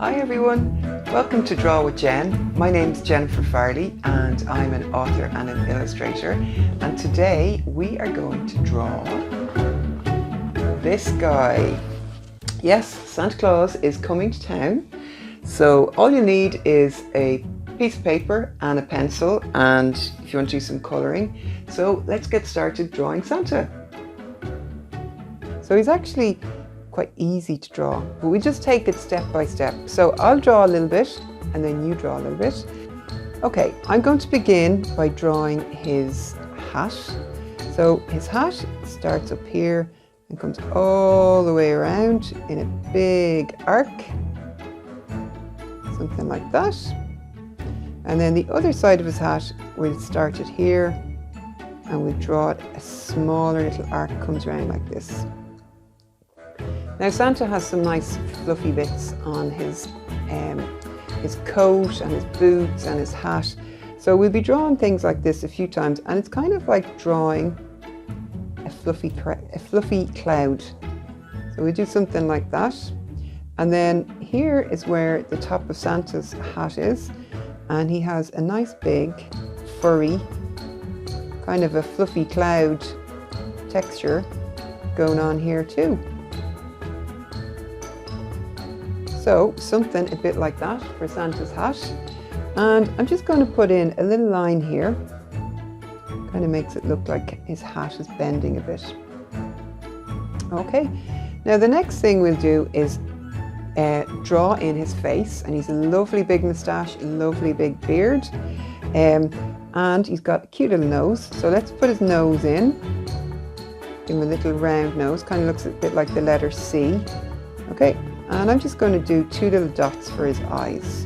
Hi everyone, welcome to Draw with Jen. My name's Jennifer Farley and I'm an author and an illustrator, and today we are going to draw this guy. Yes, Santa Claus is coming to town, so all you need is a piece of paper and a pencil, and if you want to do some colouring. So let's get started drawing Santa. So he's actually quite easy to draw, but we just take it step by step. So I'll draw a little bit and then you draw a little bit. Okay, I'm going to begin by drawing his hat. So his hat starts up here and comes all the way around in a big arc, something like that. And then the other side of his hat, we'll start it here and we'll draw it, a smaller little arc comes around like this. Now Santa has some nice fluffy bits on his coat and his boots and his hat. So we'll be drawing things like this a few times, and it's kind of like drawing a fluffy cloud. So we do something like that. And then here is where the top of Santa's hat is, and he has a nice big furry, kind of a fluffy cloud texture going on here too. So something a bit like that for Santa's hat. And I'm just going to put in a little line here. Kind of makes it look like his hat is bending a bit. Okay, now the next thing we'll do is draw in his face, and he's a lovely big moustache, a lovely big beard, and he's got a cute little nose. So let's put his nose in. Give him a little round nose, kind of looks a bit like the letter C. Okay. And I'm just going to do two little dots for his eyes.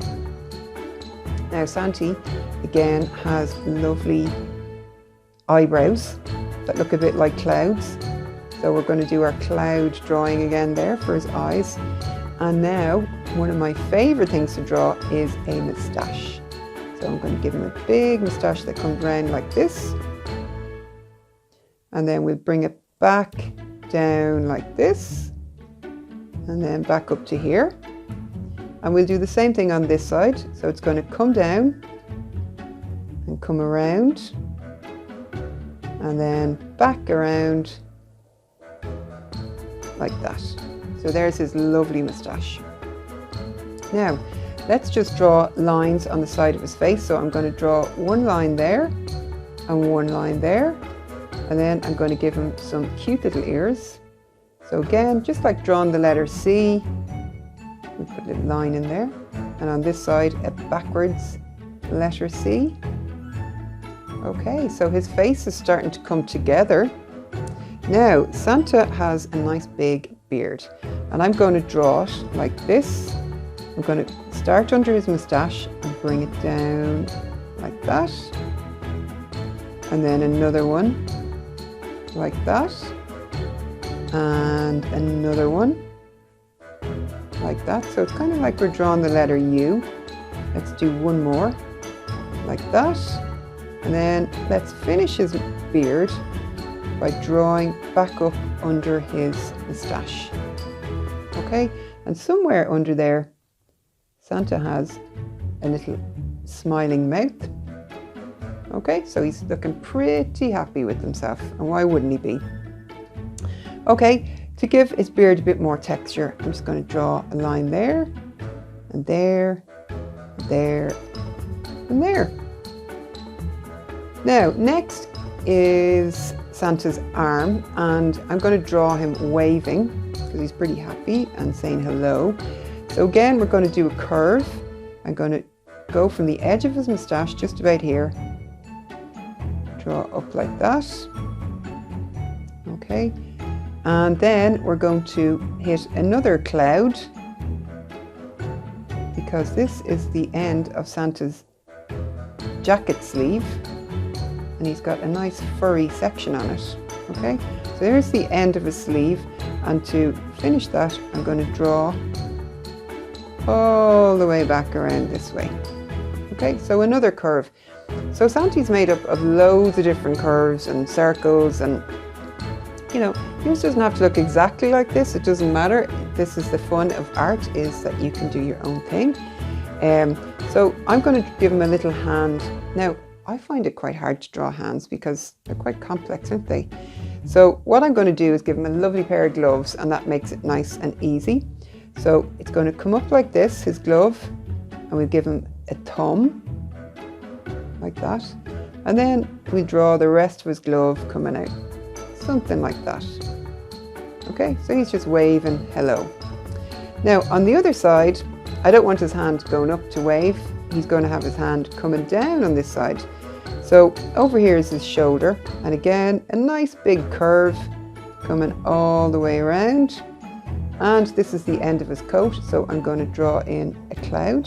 Now Santy, again, has lovely eyebrows that look a bit like clouds. So we're going to do our cloud drawing again there for his eyes. And now, one of my favourite things to draw is a moustache. So I'm going to give him a big moustache that comes around like this. And then we'll bring it back down like this. And then back up to here, and we'll do the same thing on this side. So it's going to come down and come around and then back around like that. So there's his lovely moustache. Now let's just draw lines on the side of his face. So I'm going to draw one line there and one line there, and then I'm going to give him some cute little ears. So again, just like drawing the letter C, we put a little line in there, and on this side a backwards letter C. Okay, so his face is starting to come together. Now Santa has a nice big beard, and I'm going to draw it like this. I'm going to start under his moustache and bring it down like that, and then another one like that, and another one like that. So it's kind of like we're drawing the letter U. Let's do one more like that, and then let's finish his beard by drawing back up under his moustache. Okay, and somewhere under there Santa has a little smiling mouth. Okay, so he's looking pretty happy with himself, and why wouldn't he be? Okay, to give his beard a bit more texture, I'm just going to draw a line there, and there, there, and there. Now, next is Santa's arm, and I'm going to draw him waving, because he's pretty happy and saying hello. So again, we're going to do a curve. I'm going to go from the edge of his moustache, just about here, draw up like that. Okay. And then we're going to hit another cloud, because this is the end of Santa's jacket sleeve, and he's got a nice furry section on it. Okay, so there's the end of his sleeve, and to finish that I'm going to draw all the way back around this way. Okay, so another curve. So Santa's made up of loads of different curves and circles and you know, yours doesn't have to look exactly like this. It doesn't matter. This is the fun of art, is that you can do your own thing. So I'm going to give him a little hand. Now, I find it quite hard to draw hands because they're quite complex, aren't they? So what I'm going to do is give him a lovely pair of gloves, and that makes it nice and easy. So it's going to come up like this, his glove, and we'll give him a thumb, like that. And then we draw the rest of his glove coming out, something like that. Okay, so he's just waving hello. Now on the other side, I don't want his hand going up to wave. He's going to have his hand coming down on this side. So over here is his shoulder, and again a nice big curve coming all the way around. And this is the end of his coat, so I'm going to draw in a cloud.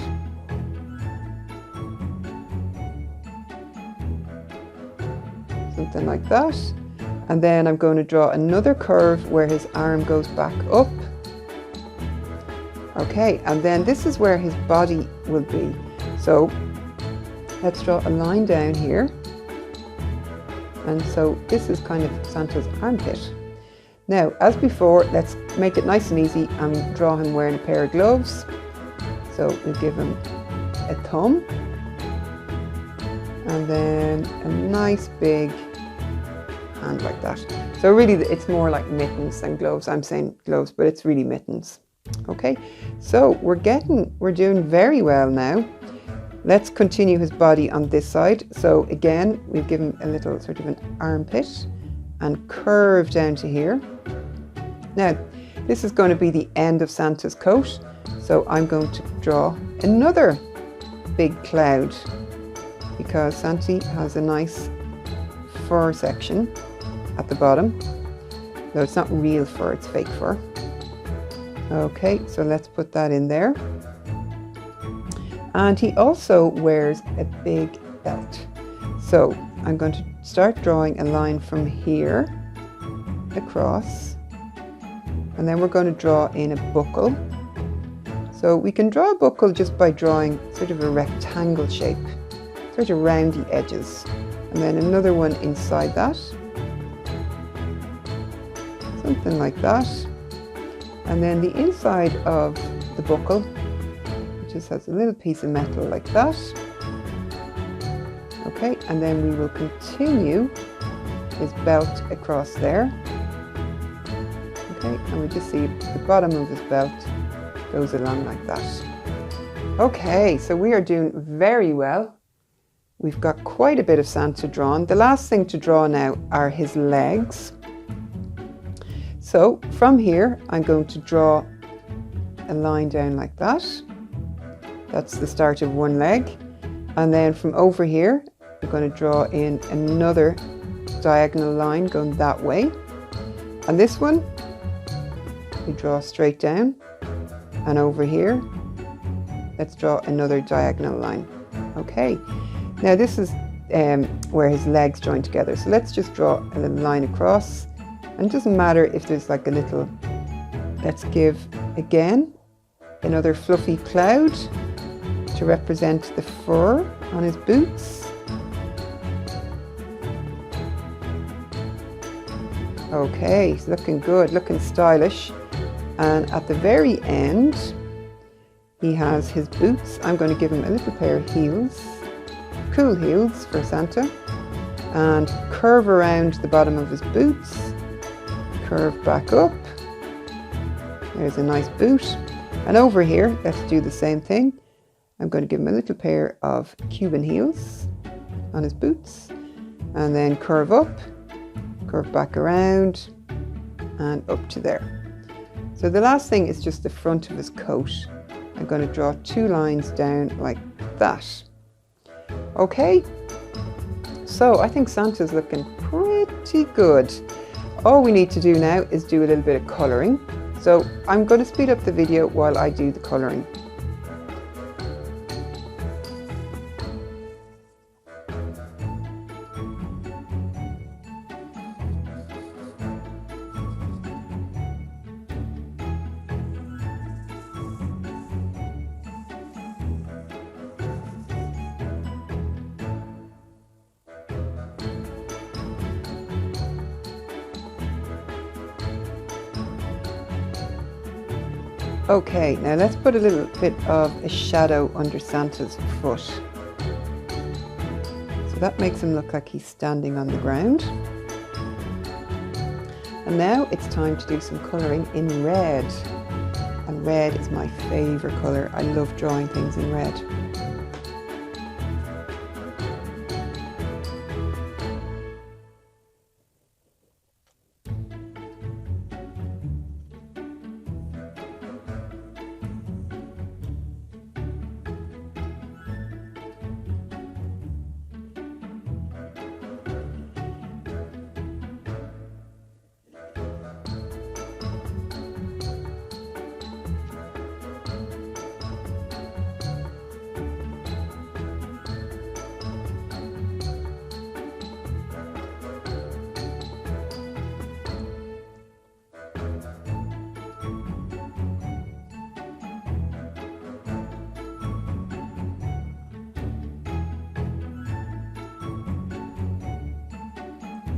Something like that. And then I'm going to draw another curve where his arm goes back up. Okay, and then this is where his body will be. So let's draw a line down here. And so this is kind of Santa's armpit. Now, as before, let's make it nice and easy and draw him wearing a pair of gloves. So we'll give him a thumb. And then a nice big hand like that. So really it's more like mittens than gloves. I'm saying gloves, but it's really mittens. Okay, so we're doing very well now. Let's continue his body on this side. So again, we've given a little sort of an armpit and curve down to here. Now, this is going to be the end of Santa's coat. So I'm going to draw another big cloud because Santa has a nice fur section at the bottom. Though it's not real fur, it's fake fur. Okay, so let's put that in there. And he also wears a big belt. So I'm going to start drawing a line from here across, and then we're going to draw in a buckle. So we can draw a buckle just by drawing sort of a rectangle shape, sort of roundy edges, and then another one inside that, something like that. And then the inside of the buckle just has a little piece of metal like that. Okay, and then we will continue his belt across there. Okay, and we just see the bottom of his belt goes along like that. Okay, so we are doing very well. We've got quite a bit of Santa drawn. The last thing to draw now are his legs. So from here, I'm going to draw a line down like that. That's the start of one leg. And then from over here, I'm going to draw in another diagonal line going that way. And this one, we draw straight down. And over here, let's draw another diagonal line. Okay, now this is where his legs join together. So let's just draw a little line across. And it doesn't matter if there's like a little, let's give again another fluffy cloud to represent the fur on his boots. Okay, he's looking good, looking stylish. And at the very end, he has his boots. I'm going to give him a little pair of heels, cool heels for Santa, and curve around the bottom of his boots. Curve back up. There's a nice boot. And over here, let's do the same thing. I'm going to give him a little pair of Cuban heels on his boots, and then curve up, curve back around, and up to there. So the last thing is just the front of his coat. I'm going to draw two lines down like that. Okay, so I think Santa's looking pretty good. All we need to do now is do a little bit of colouring. So I'm going to speed up the video while I do the colouring. Okay, now let's put a little bit of a shadow under Santa's foot. So that makes him look like he's standing on the ground. And now it's time to do some colouring in red. And red is my favourite colour. I love drawing things in red.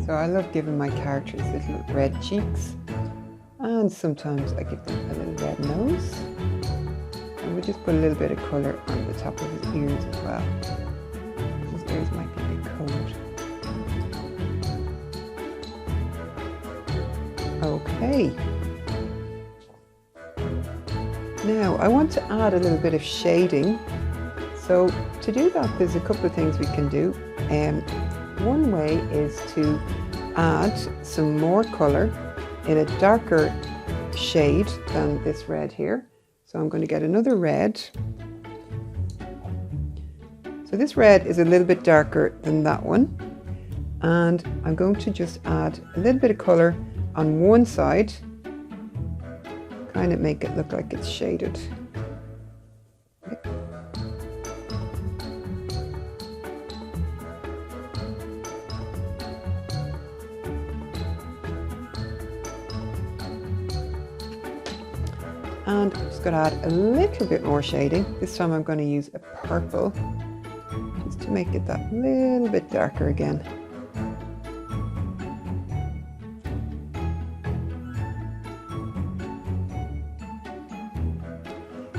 So I love giving my characters little red cheeks, and sometimes I give them a little red nose. And we just put a little bit of colour on the top of his ears as well. His ears might be a bit cold. Okay. Now I want to add a little bit of shading. So to do that, there's a couple of things we can do. One way is to add some more colour in a darker shade than this red here. So I'm going to get another red. So this red is a little bit darker than that one. And I'm going to just add a little bit of colour on one side, kind of make it look like it's shaded. And I'm just going to add a little bit more shading. This time I'm going to use a purple, just to make it that little bit darker again.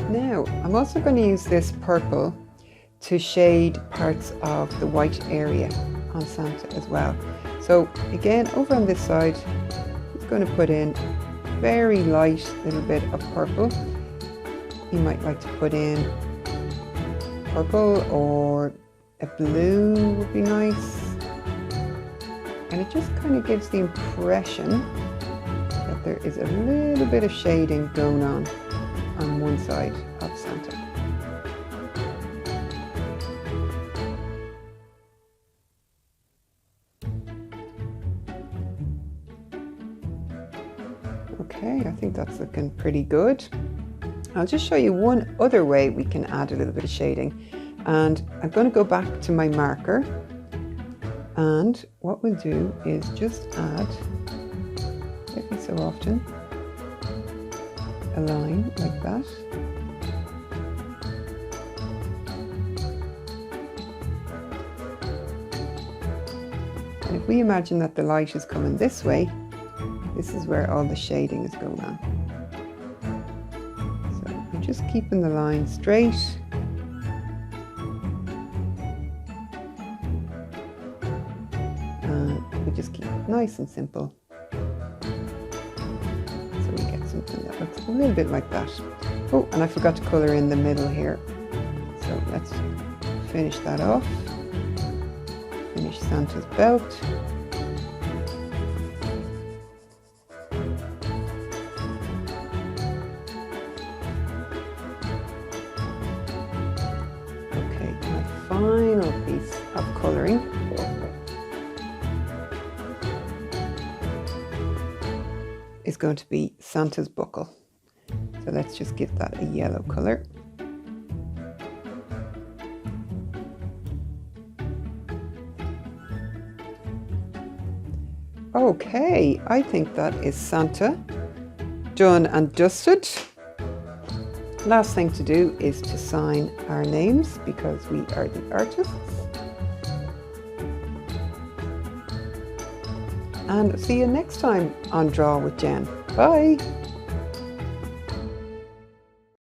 Now, I'm also going to use this purple to shade parts of the white area on Santa as well. So again, over on this side, I'm just going to put in very light little bit of purple. You might like to put in purple, or a blue would be nice. And it just kind of gives the impression that there is a little bit of shading going on one side of Santa. Okay, I think that's looking pretty good. I'll just show you one other way we can add a little bit of shading. And I'm going to go back to my marker. And what we'll do is just add, every so often, a line like that. And if we imagine that the light is coming this way, this is where all the shading is going on. So I'm just keeping the line straight. And we just keep it nice and simple. So we get something that looks a little bit like that. Oh, and I forgot to colour in the middle here. So let's finish that off. Finish Santa's belt. Final piece of colouring is going to be Santa's buckle. So let's just give that a yellow colour. Okay, I think that is Santa done and dusted. Last thing to do is to sign our names, because we are the artists. And see you next time on Draw with Jen. Bye!